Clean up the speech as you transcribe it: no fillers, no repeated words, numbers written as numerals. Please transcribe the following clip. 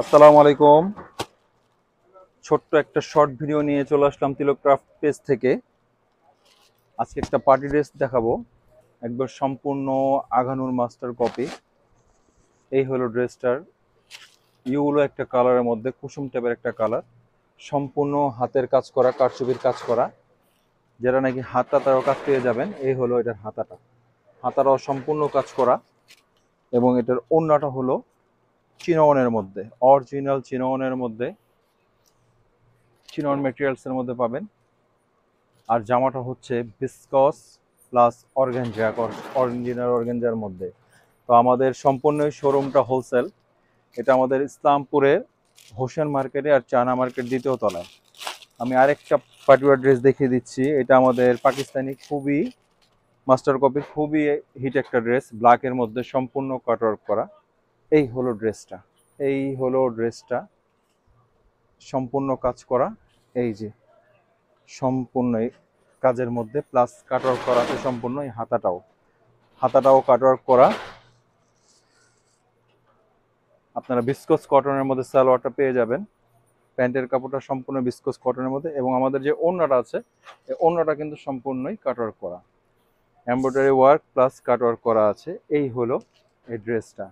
আসসালামু আলাইকুম। ছোট্ট একটা শর্ট ভিডিও নিয়ে চলে আসলাম তিলক ক্রাফট পেজ থেকে। আজকে একটা পার্টি ড্রেস দেখাবো, একবার সম্পূর্ণ আঘানুর মাস্টার কপি। এই হলো ড্রেসটার ইউলো একটা কালারের মধ্যে, কুসুম টাইপের একটা কালার, সম্পূর্ণ হাতের কাজ করা, কারচুপির কাজ করা। যারা নাকি হাতাটাও কাজ পেয়ে যাবেন, এই হলো এটার হাতাটা। হাতাটাও সম্পূর্ণ কাজ করা এবং এটার ওড়নাটা হলো চিননের মধ্যে, অরিজিনাল চিননের মধ্যে, চিনন ম্যাটেরিয়ালসের মধ্যে পাবেন। আর জামাটা হচ্ছে viscose plus organza, original organza মধ্যে। তো আমাদের সম্পূর্ণ শোরুমটা হোলসেল। এটা আমাদের ইসলামপুরের হোসেন মার্কেটে আর চায়না মার্কেট দ্বিতীয় তলায়। আমি আরেকটা পার্টিকুলার ড্রেস দেখিয়ে দিচ্ছি। এটা আমাদের পাকিস্তানি খুবই মাস্টার কপি, খুবই হিট একটা ড্রেস, ব্ল্যাকের মধ্যে সম্পূর্ণ কাটওয়ার্ক করা। এই হলো ড্রেসটা, এই হলো ড্রেসটা সম্পূর্ণ কাজ করা। এই যে সম্পূর্ণ কাজের মধ্যে প্লাস কাটওয়ার্ক করা আছে সম্পূর্ণ। এই হাতাটাও কাটওয়ার্ক করা। আপনারা বিসকস কটনের মধ্যে সালোয়ারটা পেয়ে যাবেন। প্যান্টের কাপড়টা সম্পূর্ণ বিসকস কটনের মধ্যে এবং আমাদের যে ওড়নাটা আছে, এই ওড়নাটা কিন্তু সম্পূর্ণই কাটওয়ার্ক করা, এমব্রয়ডারি ওয়ার্ক প্লাস কাটওয়ার্ক করা আছে। এই হলো এই ড্রেসটা।